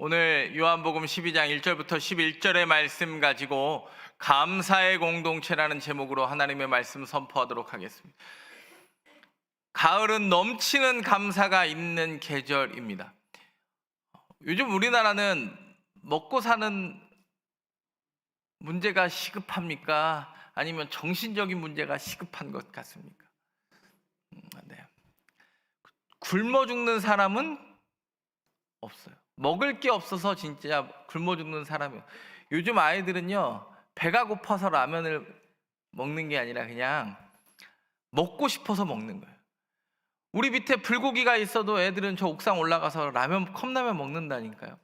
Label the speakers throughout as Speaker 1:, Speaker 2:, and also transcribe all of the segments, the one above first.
Speaker 1: 오늘 요한복음 12장 1절부터 11절의 말씀 가지고 감사의 공동체라는 제목으로 하나님의 말씀 선포하도록 하겠습니다. 가을은 넘치는 감사가 있는 계절입니다. 요즘 우리나라는 먹고 사는 문제가 시급합니까? 아니면 정신적인 문제가 시급한 것 같습니까? 네. 굶어 죽는 사람은 없어요. 먹을 게 없어서 진짜 굶어 죽는 사람이에요. 요즘 아이들은요, 배가 고파서 라면을 먹는 게 아니라 그냥 먹고 싶어서 먹는 거예요. 우리 밑에 불고기가 있어도 애들은 저 옥상 올라가서 컵라면 먹는다니까요.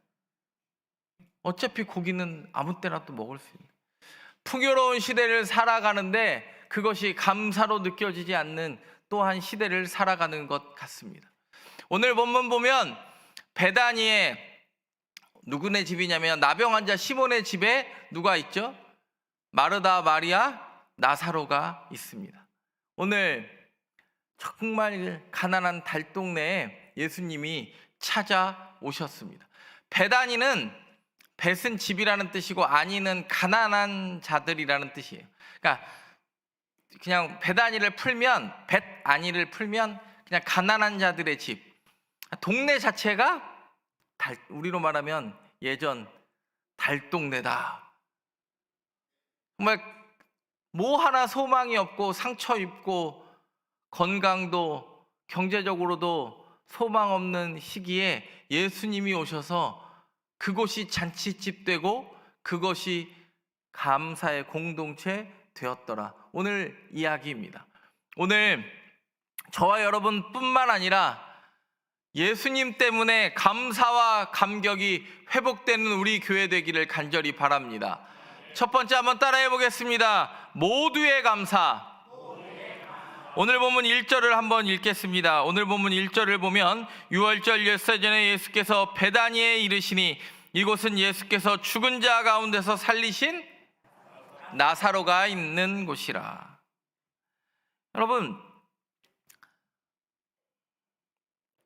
Speaker 1: 어차피 고기는 아무 때나 또 먹을 수 있는, 풍요로운 시대를 살아가는데 그것이 감사로 느껴지지 않는 또한 시대를 살아가는 것 같습니다. 오늘 본문 보면 베다니에 누구네 집이냐면 나병 환자 시몬의 집에 누가 있죠? 마르다, 마리아, 나사로가 있습니다. 오늘 정말 가난한 달동네에 예수님이 찾아오셨습니다. 베다니는 벳은 집이라는 뜻이고 아니는 가난한 자들이라는 뜻이에요. 그러니까 그냥 베다니를 풀면, 벳아니를 풀면 그냥 가난한 자들의 집. 동네 자체가 우리로 말하면 예전 달동네다. 정말 뭐 하나 소망이 없고 상처 입고 건강도 경제적으로도 소망 없는 시기에 예수님이 오셔서 그곳이 잔치집 되고 그것이 감사의 공동체 되었더라. 오늘 이야기입니다. 오늘 저와 여러분뿐만 아니라 예수님 때문에 감사와 감격이 회복되는 우리 교회 되기를 간절히 바랍니다. 첫 번째 한번 따라해 보겠습니다. 모두의 감사. 오늘 본문 1절을 한번 읽겠습니다. 오늘 본문 1절을 보면 유월절 예세전에 예수께서 베다니에 이르시니 이곳은 예수께서 죽은 자 가운데서 살리신 나사로가 있는 곳이라. 여러분,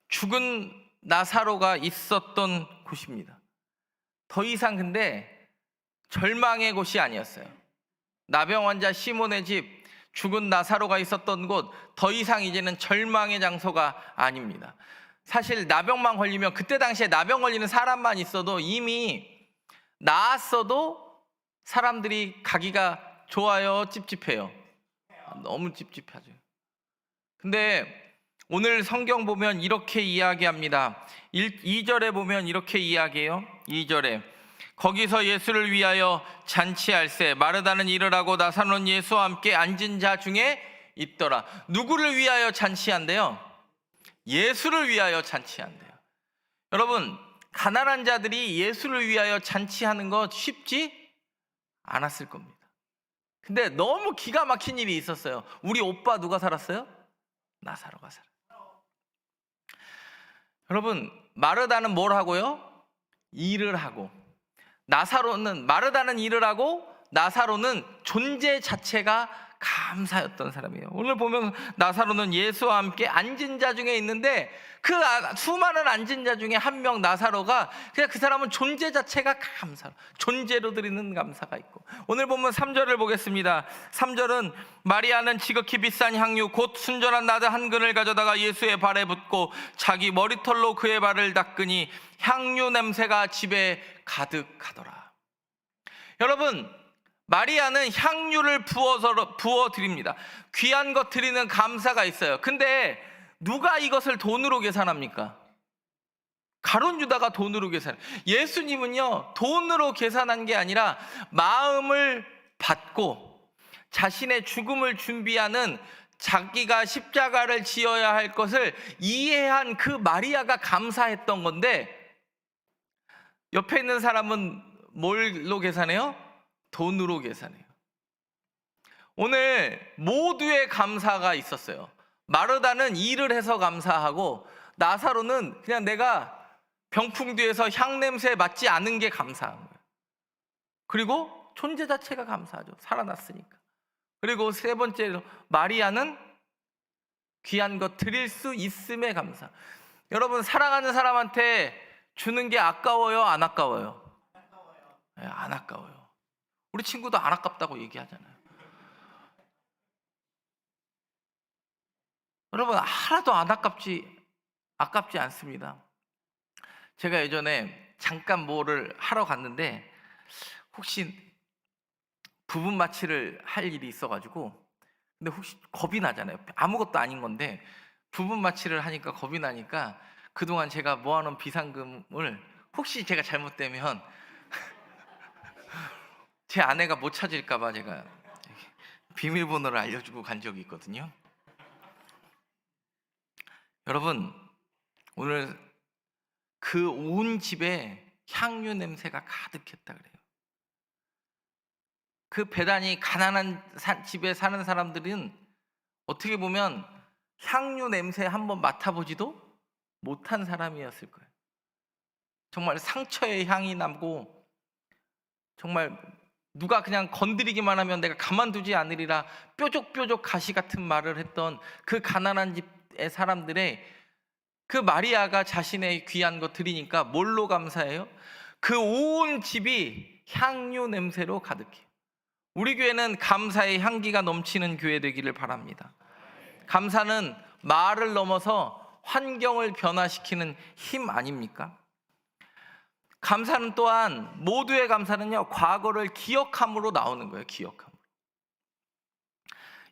Speaker 1: 죽은 나사로가 있었던 곳입니다. 더 이상 근데 절망의 곳이 아니었어요. 나병 환자 시몬의 집, 죽은 나사로가 있었던 곳, 더 이상 이제는 절망의 장소가 아닙니다. 사실 나병만 걸리면, 그때 당시에 나병 걸리는 사람만 있어도 이미 나았어도 사람들이 가기가 좋아요, 찝찝해요? 너무 찝찝하죠. 근데 오늘 성경 보면 이렇게 이야기합니다. 2절에 보면 이렇게 이야기해요. 2절에 거기서 예수를 위하여 잔치할세 마르다는 이르라고 나사로는 예수와 함께 앉은 자 중에 있더라. 누구를 위하여 잔치한대요? 예수를 위하여 잔치한대요. 여러분, 가난한 자들이 예수를 위하여 잔치하는 것 쉽지 않았을 겁니다. 근데 너무 기가 막힌 일이 있었어요. 우리 오빠 누가 살았어요? 나사로가 살았어요. 여러분, 마르다는 뭘 하고요? 일을 하고, 마르다는 일을 하고 나사로는 존재 자체가 감사였던 사람이에요. 오늘 보면 나사로는 예수와 함께 앉은 자 중에 있는데 그 수많은 앉은 자 중에 한 명 나사로가 그냥 그 사람은 존재 자체가 감사, 존재로 드리는 감사가 있고. 오늘 보면 3절을 보겠습니다. 3절은 마리아는 지극히 비싼 향유 곧 순전한 나드 한 근을 가져다가 예수의 발에 붓고 자기 머리털로 그의 발을 닦으니 향유 냄새가 집에 가득하더라. 여러분, 마리아는 향유를 부어 드립니다. 귀한 것 드리는 감사가 있어요. 근데 누가 이것을 돈으로 계산합니까? 가룟 유다가 돈으로 계산해요. 예수님은요, 돈으로 계산한 게 아니라 마음을 받고 자신의 죽음을 준비하는, 자기가 십자가를 지어야 할 것을 이해한 그 마리아가 감사했던 건데, 옆에 있는 사람은 뭘로 계산해요? 돈으로 계산해요. 오늘 모두의 감사가 있었어요. 마르다는 일을 해서 감사하고 나사로는 그냥 내가 병풍 뒤에서 향냄새 맡지 않은 게 감사한 거예요. 그리고 존재 자체가 감사하죠. 살아났으니까. 그리고 세 번째로 마리아는 귀한 것 드릴 수 있음에 감사. 여러분, 사랑하는 사람한테 주는 게 아까워요, 안 아까워요? 네, 안 아까워요. 우리 친구도 안 아깝다고 얘기하잖아요. 여러분, 하나도 안 아깝지 않습니다. 제가 예전에 잠깐 뭐를 하러 갔는데 혹시 부분 마취를 할 일이 있어가지고, 근데 혹시 겁이 나잖아요. 아무것도 아닌 건데 부분 마취를 하니까 겁이 나니까 그동안 제가 모아놓은 비상금을 혹시 제가 잘못되면 제 아내가 못 찾을까봐 제가 비밀번호를 알려주고 간 적이 있거든요. 여러분, 오늘 그 온 집에 향유 냄새가 가득했다 그래요. 그 배단이 가난한 집에 사는 사람들은 어떻게 보면 향유 냄새 한번 맡아보지도 못한 사람이었을 거예요. 정말 상처의 향이 나고, 정말 누가 그냥 건드리기만 하면 내가 가만두지 않으리라 뾰족뾰족 가시 같은 말을 했던 그 가난한 집의 사람들의 그 마리아가 자신의 귀한 거 드리니까 뭘로 감사해요? 그 온 집이 향유 냄새로 가득해요. 우리 교회는 감사의 향기가 넘치는 교회 되기를 바랍니다. 감사는 말을 넘어서 환경을 변화시키는 힘 아닙니까? 감사는 또한, 모두의 감사는요, 과거를 기억함으로 나오는 거예요. 기억함.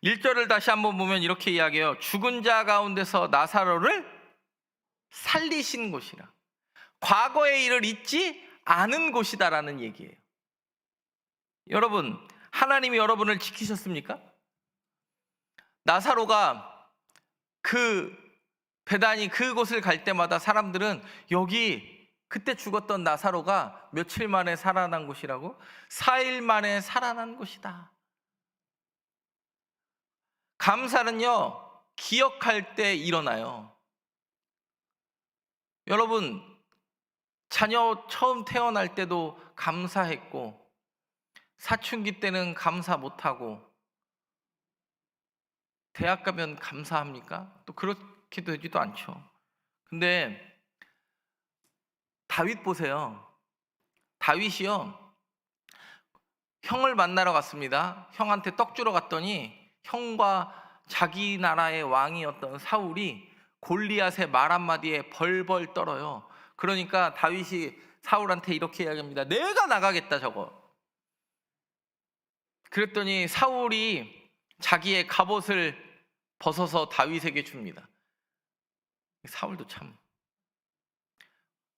Speaker 1: 1절을 다시 한번 보면 이렇게 이야기해요. 죽은 자 가운데서 나사로를 살리신 곳이라. 과거의 일을 잊지 않은 곳이다라는 얘기예요. 여러분, 하나님이 여러분을 지키셨습니까? 나사로가 그 베다니 그곳을 갈 때마다 사람들은 여기 그때 죽었던 나사로가 며칠 만에 살아난 곳이라고? 4일 만에 살아난 곳이다. 감사는요, 기억할 때 일어나요. 여러분, 자녀 처음 태어날 때도 감사했고, 사춘기 때는 감사 못하고, 대학 가면 감사합니까? 또 그렇게 되지도 않죠. 근데 다윗 보세요. 다윗이요, 형을 만나러 갔습니다. 형한테 떡 주러 갔더니 형과 자기 나라의 왕이었던 사울이 골리앗의 말 한마디에 벌벌 떨어요. 그러니까 다윗이 사울한테 이렇게 이야기합니다. 내가 나가겠다 저거. 그랬더니 사울이 자기의 갑옷을 벗어서 다윗에게 줍니다. 사울도 참.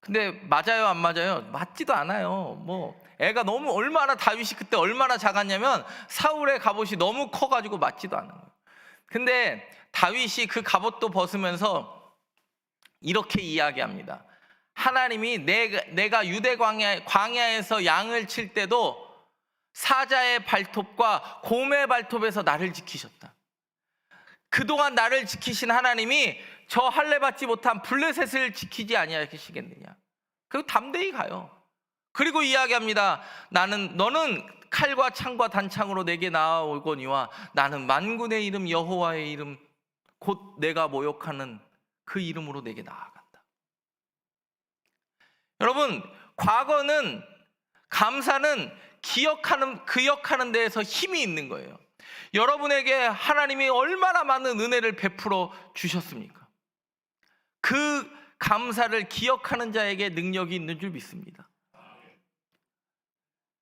Speaker 1: 근데 맞아요, 안 맞아요? 맞지도 않아요. 애가 너무, 얼마나 다윗이 그때 얼마나 작았냐면 사울의 갑옷이 너무 커가지고 맞지도 않은 거예요. 근데 다윗이 그 갑옷도 벗으면서 이렇게 이야기합니다. 하나님이 내가 유대 광야에서 양을 칠 때도 사자의 발톱과 곰의 발톱에서 나를 지키셨다. 그동안 나를 지키신 하나님이 저 할례 받지 못한 블레셋을 지키지 아니하시겠느냐. 그리고 담대히 가요. 그리고 이야기합니다. 너는 칼과 창과 단창으로 내게 나아오거니와 나는 만군의 이름 여호와의 이름 곧 내가 모욕하는 그 이름으로 내게 나아간다. 여러분, 과거는, 감사는 기억하는 데에서 힘이 있는 거예요. 여러분에게 하나님이 얼마나 많은 은혜를 베풀어 주셨습니까? 그 감사를 기억하는 자에게 능력이 있는 줄 믿습니다.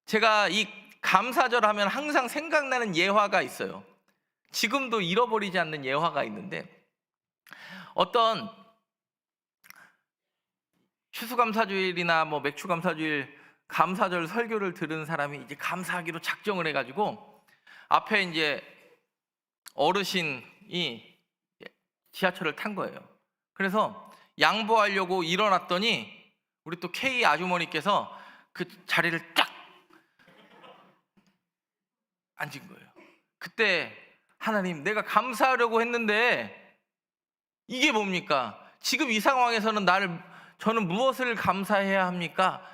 Speaker 1: 제가 이 감사절 하면 항상 생각나는 예화가 있어요. 지금도 잃어버리지 않는 예화가 있는데, 어떤 추수감사주일이나 맥추감사주일 감사절 설교를 들은 사람이 이제 감사하기로 작정을 해가지고 앞에 이제 어르신이 지하철을 탄 거예요. 그래서 양보하려고 일어났더니 우리 또 K 아주머니께서 그 자리를 딱 앉은 거예요. 그때 하나님, 내가 감사하려고 했는데 이게 뭡니까? 지금 이 상황에서는 저는 무엇을 감사해야 합니까?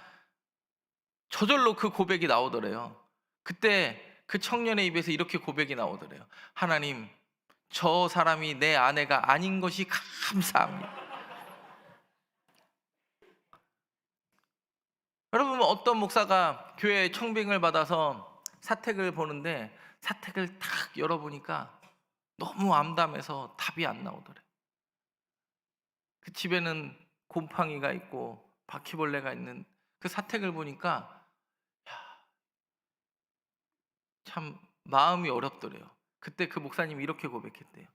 Speaker 1: 저절로 그 고백이 나오더래요. 그때 그 청년의 입에서 이렇게 고백이 나오더래요. 하나님, 저 사람이 내 아내가 아닌 것이 감사합니다. 여러분, 어떤 목사가 교회 청빙을 받아서 사택을 보는데 사택을 탁 열어보니까 너무 암담해서 답이 안 나오더래. 그 집에는 곰팡이가 있고 바퀴벌레가 있는 그 사택을 보니까 참 마음이 어렵더래요. 그때 그 목사님이 이렇게 고백했대요.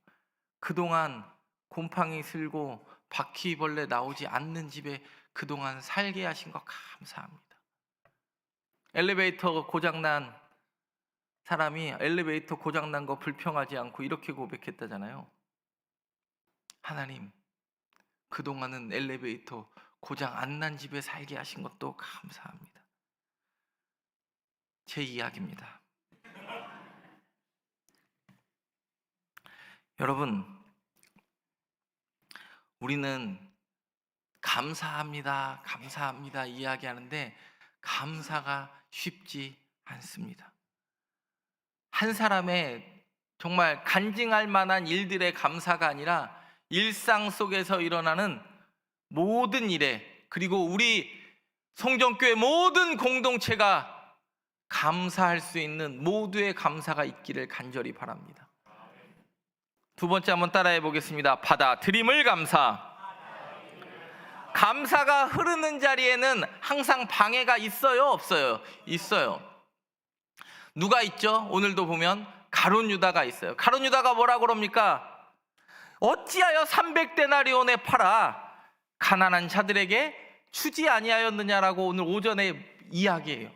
Speaker 1: 그동안 곰팡이 슬고 바퀴벌레 나오지 않는 집에 그동안 살게 하신 거 감사합니다. 엘리베이터 고장난 사람이 엘리베이터 고장난 거 불평하지 않고 이렇게 고백했다잖아요. 하나님, 그동안은 엘리베이터 고장 안 난 집에 살게 하신 것도 감사합니다. 제 이야기입니다. 여러분, 우리는 감사합니다, 감사합니다 이야기하는데 감사가 쉽지 않습니다. 한 사람의 정말 간증할 만한 일들의 감사가 아니라 일상 속에서 일어나는 모든 일에, 그리고 우리 성전교회 모든 공동체가 감사할 수 있는 모두의 감사가 있기를 간절히 바랍니다. 두 번째 한번 따라해 보겠습니다. 받아들임을 감사. 감사가 흐르는 자리에는 항상 방해가 있어요, 없어요? 있어요. 누가 있죠? 오늘도 보면 가룟 유다가 있어요. 가룟 유다가 뭐라고 그럽니까? 어찌하여 300데나리온에 팔아 가난한 자들에게 주지 아니하였느냐라고 오늘 오전에 이야기해요.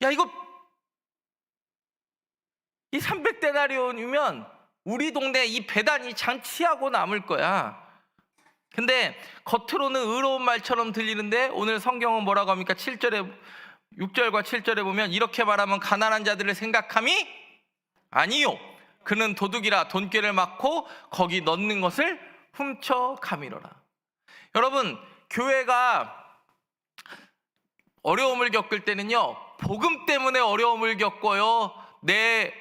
Speaker 1: 야, 이 300데나리온이면 우리 동네 이 배단이 잔치하고 남을 거야. 근데 겉으로는 의로운 말처럼 들리는데 오늘 성경은 뭐라고 합니까? 6절과 7절에 보면 이렇게 말하면 가난한 자들을 생각함이 아니요, 그는 도둑이라 돈꾀를 막고 거기 넣는 것을 훔쳐 가미러라. 여러분, 교회가 어려움을 겪을 때는요, 복음 때문에 어려움을 겪어요, 내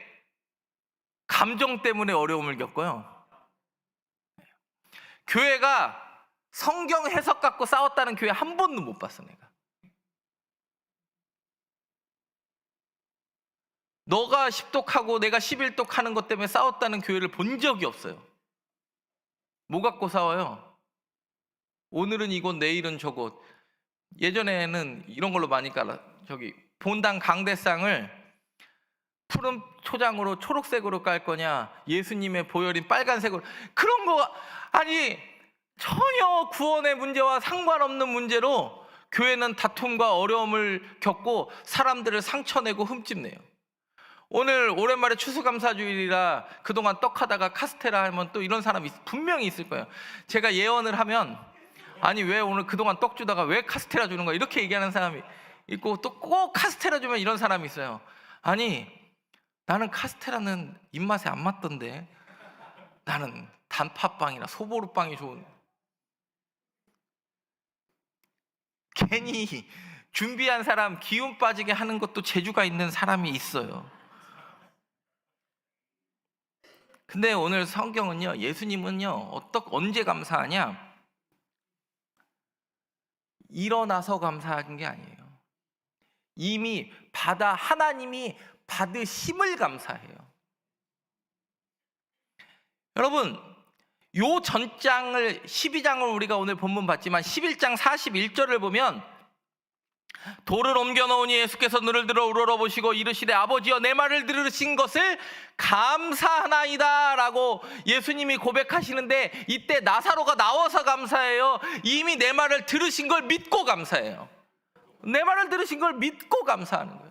Speaker 1: 감정 때문에 어려움을 겪어요. 교회가 성경 해석 갖고 싸웠다는 교회 한 번도 못 봤어. 내가 너가 10독하고 내가 11독 하는 것 때문에 싸웠다는 교회를 본 적이 없어요. 뭐 갖고 싸워요? 오늘은 이곳 내일은 저곳. 예전에는 이런 걸로 많이 깔아. 본당 강대상을 푸른 초장으로 초록색으로 깔 거냐, 예수님의 보혈인 빨간색으로, 그런 거 아니, 전혀 구원의 문제와 상관없는 문제로 교회는 다툼과 어려움을 겪고 사람들을 상처내고 흠집내요. 오늘 오랜만에 추수감사주일이라 그동안 떡하다가 카스테라 하면 또 이런 사람이 분명히 있을 거예요. 제가 예언을 하면, 아니 왜 오늘 그동안 떡 주다가 왜 카스테라 주는 거야, 이렇게 얘기하는 사람이 있고, 또 꼭 카스테라 주면 이런 사람이 있어요. 아니, 나는 카스테라는 입맛에 안 맞던데 나는 단팥빵이나 소보루빵이 좋은. 괜히 준비한 사람 기운 빠지게 하는 것도 재주가 있는 사람이 있어요. 근데 오늘 성경은요, 예수님은요, 언제 감사하냐? 일어나서 감사한 게 아니에요. 이미 하나님이 받으심을 감사해요. 여러분, 요 전장을 12장을 우리가 오늘 본문 봤지만 11장 41절을 보면 돌을 옮겨 놓으니 예수께서 눈을 들어 우러러보시고 이르시되 아버지여 내 말을 들으신 것을 감사하나이다 라고 예수님이 고백하시는데, 이때 나사로가 나와서 감사해요? 이미 내 말을 들으신 걸 믿고 감사해요. 내 말을 들으신 걸 믿고 감사하는 거예요.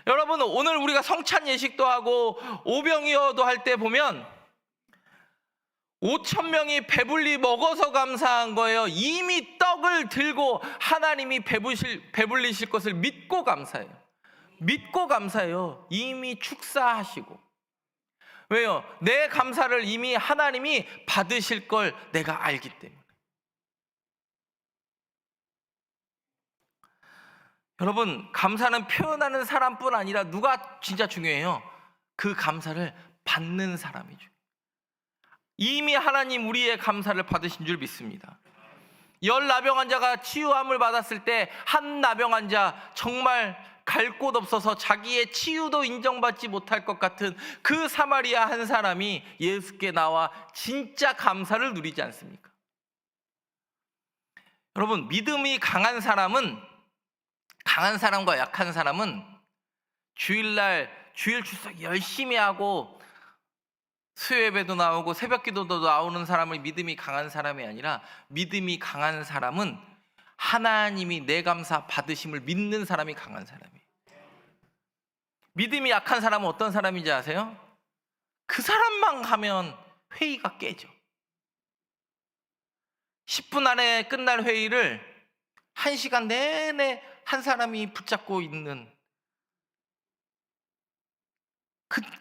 Speaker 1: 여러분, 오늘 우리가 성찬 예식도 하고 오병이어도 할 때 보면 5,000명이 배불리 먹어서 감사한 거예요. 이미 떡을 들고 하나님이 배불리실 것을 믿고 감사해요. 믿고 감사해요. 이미 축사하시고. 왜요? 내 감사를 이미 하나님이 받으실 걸 내가 알기 때문에. 여러분, 감사는 표현하는 사람뿐 아니라 누가 진짜 중요해요? 그 감사를 받는 사람이 중요해요. 이미 하나님 우리의 감사를 받으신 줄 믿습니다. 열 나병 환자가 치유함을 받았을 때 한 나병 환자, 정말 갈 곳 없어서 자기의 치유도 인정받지 못할 것 같은 그 사마리아 한 사람이 예수께 나와 진짜 감사를 누리지 않습니까? 여러분, 믿음이 강한 사람은, 강한 사람과 약한 사람은 주일날 주일 출석 열심히 하고 수요예배도 나오고 새벽기도도 나오는 사람을 믿음이 강한 사람이 아니라, 믿음이 강한 사람은 하나님이 내 감사 받으심을 믿는 사람이 강한 사람이에요. 믿음이 약한 사람은 어떤 사람인지 아세요? 그 사람만 하면 회의가 깨져. 10분 안에 끝날 회의를 1시간 내내 한 사람이 붙잡고 있는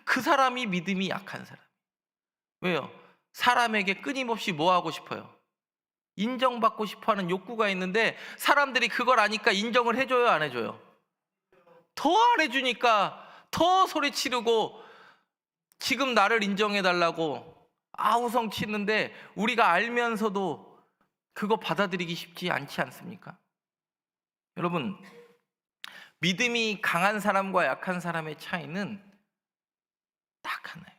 Speaker 1: 그 사람이 믿음이 약한 사람. 왜요? 사람에게 끊임없이 뭐 하고 싶어요? 인정받고 싶어하는 욕구가 있는데, 사람들이 그걸 아니까 인정을 해줘요, 안 해줘요? 더 안 해주니까 더 소리 지르고 지금 나를 인정해달라고 아우성 치는데, 우리가 알면서도 그거 받아들이기 쉽지 않지 않습니까? 여러분, 믿음이 강한 사람과 약한 사람의 차이는 딱 하나예요.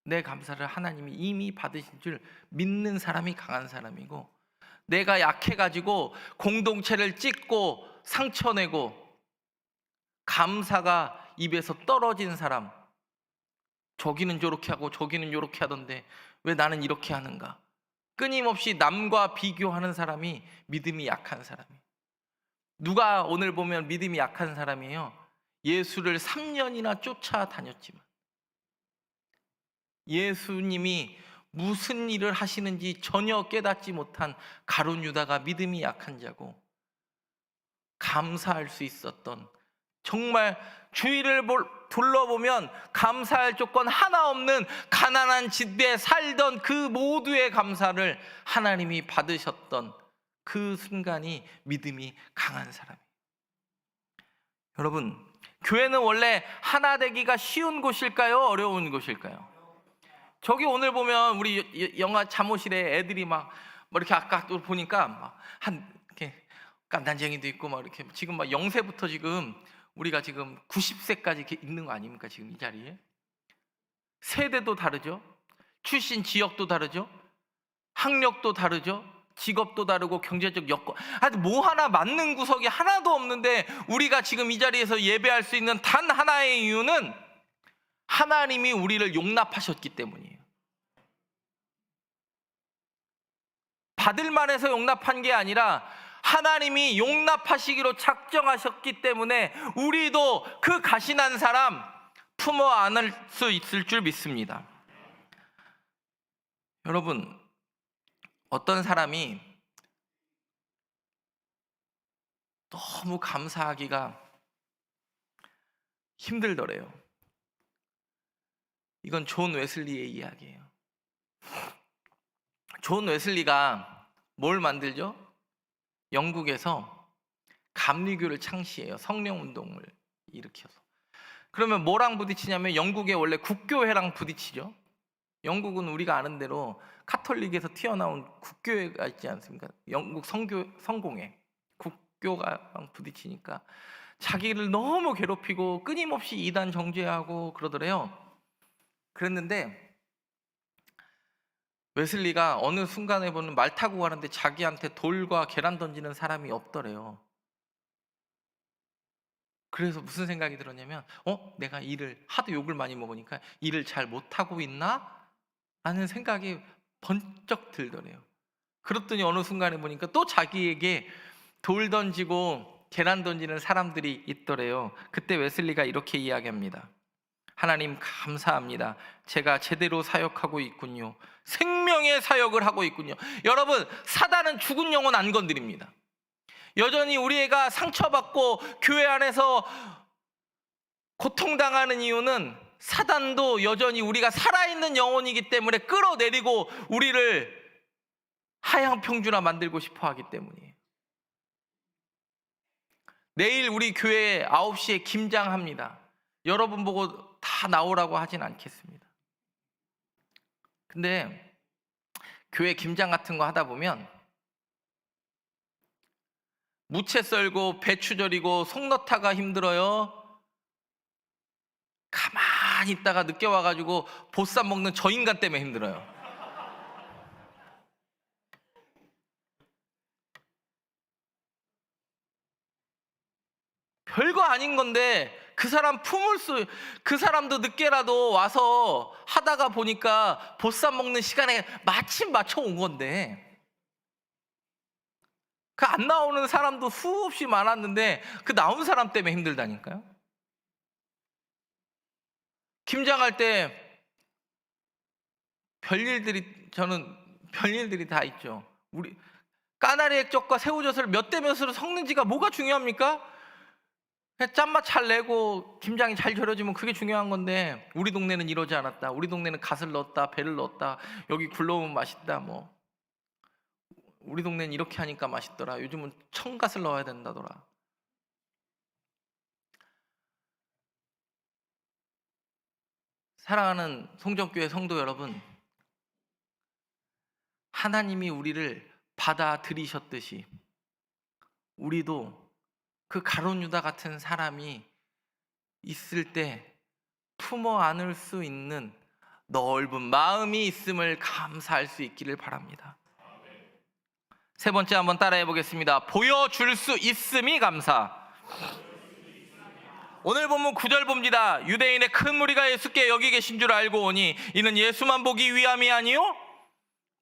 Speaker 1: 내 감사를 하나님이 이미 받으신 줄 믿는 사람이 강한 사람이고, 내가 약해가지고 공동체를 찢고 상처내고 감사가 입에서 떨어진 사람, 저기는 저렇게 하고 저기는 이렇게 하던데 왜 나는 이렇게 하는가, 끊임없이 남과 비교하는 사람이 믿음이 약한 사람이에요. 누가 오늘 보면 믿음이 약한 사람이에요? 예수를 3년이나 쫓아다녔지만 예수님이 무슨 일을 하시는지 전혀 깨닫지 못한 가룟 유다가 믿음이 약한 자고, 감사할 수 있었던, 정말 주위를 둘러보면 감사할 조건 하나 없는 가난한 집에 살던 그 모두의 감사를 하나님이 받으셨던 그 순간이 믿음이 강한 사람이에요. 여러분, 교회는 원래 하나 되기가 쉬운 곳일까요? 어려운 곳일까요? 저기 오늘 보면 우리 영화 잠옷실에 애들이 막 이렇게 아까 또 보니까 막 한 이렇게 깐난쟁이도 있고 막 이렇게, 지금 막 0세부터 지금 우리가 지금 90세까지 이렇게 있는 거 아닙니까? 지금 이 자리에 세대도 다르죠. 출신 지역도 다르죠. 학력도 다르죠. 직업도 다르고 경제적 여건, 하여튼 뭐 하나 맞는 구석이 하나도 없는데 우리가 지금 이 자리에서 예배할 수 있는 단 하나의 이유는 하나님이 우리를 용납하셨기 때문이에요. 받을 만해서 용납한 게 아니라 하나님이 용납하시기로 작정하셨기 때문에 우리도 그 가신한 사람 품어 안을 수 있을 줄 믿습니다. 여러분, 어떤 사람이 너무 감사하기가 힘들더래요. 이건 존 웨슬리의 이야기예요. 존 웨슬리가 뭘 만들죠? 영국에서 감리교를 창시해요. 성령운동을 일으켜서. 그러면 뭐랑 부딪히냐면 영국의 원래 국교회랑 부딪히죠. 영국은 우리가 아는 대로 카톨릭에서 튀어나온 국교회가 있지 않습니까? 영국 성공회, 국교가 부딪히니까 자기를 너무 괴롭히고 끊임없이 이단 정죄하고 그러더래요. 그랬는데 웨슬리가 어느 순간에 보는 말 타고 가는데 자기한테 돌과 계란 던지는 사람이 없더래요. 그래서 무슨 생각이 들었냐면, 내가 일을 하도 욕을 많이 먹으니까 일을 잘 못하고 있나? 하는 생각이 번쩍 들더래요. 그랬더니 어느 순간에 보니까 또 자기에게 돌 던지고 계란 던지는 사람들이 있더래요. 그때 웨슬리가 이렇게 이야기합니다. 하나님 감사합니다. 제가 제대로 사역하고 있군요. 생명의 사역을 하고 있군요. 여러분, 사단은 죽은 영혼 안 건드립니다. 여전히 우리 애가 상처받고 교회 안에서 고통당하는 이유는 사단도 여전히 우리가 살아있는 영혼이기 때문에 끌어내리고 우리를 하향평준화 만들고 싶어 하기 때문이에요. 내일 우리 교회에 9시에 김장합니다. 여러분 보고 다 나오라고 하진 않겠습니다. 근데 교회 김장 같은 거 하다 보면 무채 썰고 배추 절이고 속 넣다가 힘들어요? 가만히 있다가 늦게 와가지고 보쌈 먹는 저 인간 때문에 힘들어요? 별거 아닌 건데 그 사람도 늦게라도 와서 하다가 보니까 보쌈 먹는 시간에 마침 맞춰 온 건데, 그 안 나오는 사람도 수없이 많았는데 그 나온 사람 때문에 힘들다니까요. 김장할 때 저는 별일들이 다 있죠. 우리 까나리 액젓과 새우젓을 몇 대 몇으로 섞는지가 뭐가 중요합니까? 그냥 짠맛 잘 내고 김장이 잘 절여지면 그게 중요한 건데, 우리 동네는 이러지 않았다, 우리 동네는 갓을 넣었다, 배를 넣었다, 여기 굴러오면 맛있다, 뭐 우리 동네는 이렇게 하니까 맛있더라, 요즘은 청갓을 넣어야 된다더라. 사랑하는 송정교회 성도 여러분, 하나님이 우리를 받아들이셨듯이 우리도 그 가룟 유다 같은 사람이 있을 때 품어 안을 수 있는 넓은 마음이 있음을 감사할 수 있기를 바랍니다. 세 번째 한번 따라해 보겠습니다. 보여줄 수 있음이 감사. 오늘 본문 9절 봅니다. 유대인의 큰 무리가 예수께 여기 계신 줄 알고 오니 이는 예수만 보기 위함이 아니요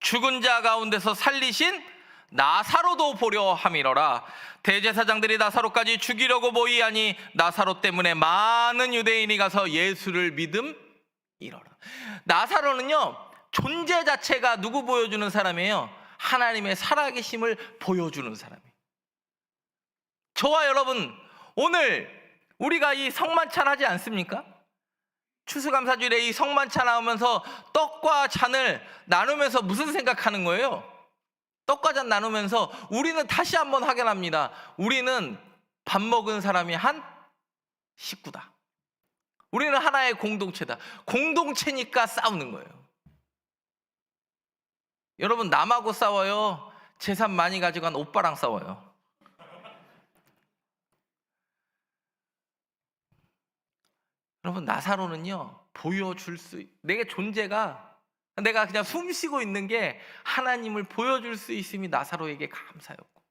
Speaker 1: 죽은 자 가운데서 살리신 나사로도 보려 함이로라. 대제사장들이 나사로까지 죽이려고 모이하니 나사로 때문에 많은 유대인이 가서 예수를 믿음이로라. 나사로는요, 존재 자체가 누구 보여주는 사람이에요? 하나님의 살아계심을 보여주는 사람이에요. 저와 여러분, 오늘 우리가 이 성만찬 하지 않습니까? 추수감사주일에 이 성만찬 하면서 떡과 잔을 나누면서 무슨 생각하는 거예요? 떡과 잔 나누면서 우리는 다시 한번 확인합니다. 우리는 밥 먹은 사람이 한 식구다. 우리는 하나의 공동체다. 공동체니까 싸우는 거예요. 여러분, 남하고 싸워요? 재산 많이 가지고 간 오빠랑 싸워요? 여러분, 나사로는요, 내게 존재가, 내가 그냥 숨 쉬고 있는 게 하나님을 보여줄 수 있음이 나사로에게 감사였고,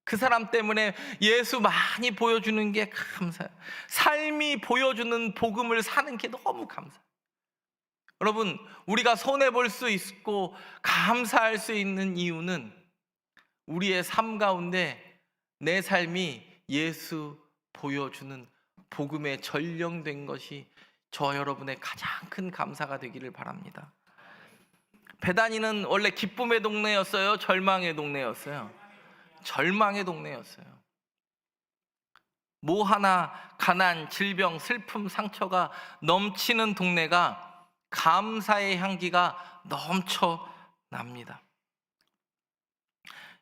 Speaker 1: 그 사람 때문에 예수 많이 보여주는 게 감사해요. 삶이 보여주는 복음을 사는 게 너무 감사해요. 여러분, 우리가 손해볼 수 있고 감사할 수 있는 이유는 우리의 삶 가운데 내 삶이 예수 보여주는 복음에 전령된 것이 저와 여러분의 가장 큰 감사가 되기를 바랍니다. 베다니는 원래 기쁨의 동네였어요? 절망의 동네였어요? 절망의 동네였어요. 뭐 하나, 가난, 질병, 슬픔, 상처가 넘치는 동네가 감사의 향기가 넘쳐납니다.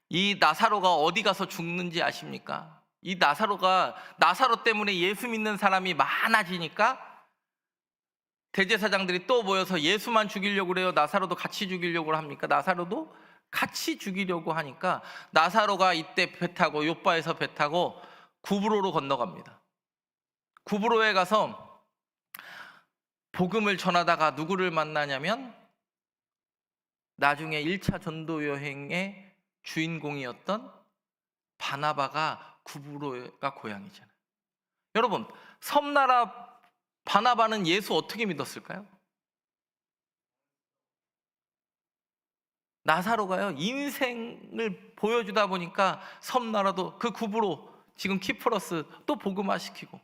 Speaker 1: 이 나사로가 어디 가서 죽는지 아십니까? 이 나사로 때문에 예수 믿는 사람이 많아지니까 대제사장들이 또 모여서 예수만 죽이려고 그래요? 나사로도 같이 죽이려고 합니까? 나사로도 같이 죽이려고 하니까 나사로가 이때 배 타고, 요바에서 배 타고 구브로로 건너갑니다. 구브로에 가서 복음을 전하다가 누구를 만나냐면 나중에 1차 전도 여행의 주인공이었던 바나바가 구브로가 고향이잖아요. 여러분, 섬나라 바나바는 예수 어떻게 믿었을까요? 나사로가요, 인생을 보여주다 보니까 섬나라도 그 구브로, 지금 키프러스 또 복음화시키고,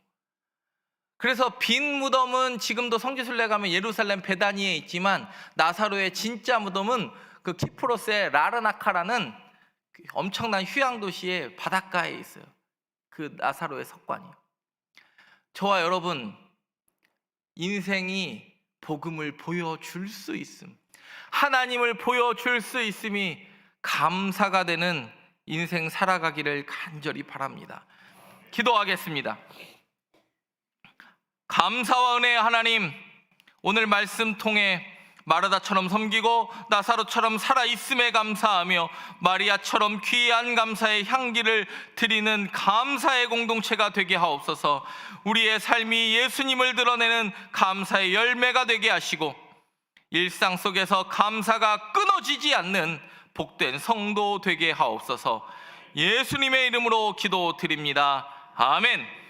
Speaker 1: 그래서 빈 무덤은 지금도 성지순례 가면 예루살렘 베다니에 있지만 나사로의 진짜 무덤은 그 키프로스의 라르나카라는 엄청난 휴양 도시의 바닷가에 있어요. 그 나사로의 석관이. 저와 여러분, 인생이 복음을 보여줄 수 있음, 하나님을 보여줄 수 있음이 감사가 되는 인생 살아가기를 간절히 바랍니다. 기도하겠습니다. 감사와 은혜의 하나님, 오늘 말씀 통해 마르다처럼 섬기고 나사로처럼 살아있음에 감사하며 마리아처럼 귀한 감사의 향기를 드리는 감사의 공동체가 되게 하옵소서. 우리의 삶이 예수님을 드러내는 감사의 열매가 되게 하시고 일상 속에서 감사가 끊어지지 않는 복된 성도 되게 하옵소서. 예수님의 이름으로 기도드립니다. 아멘.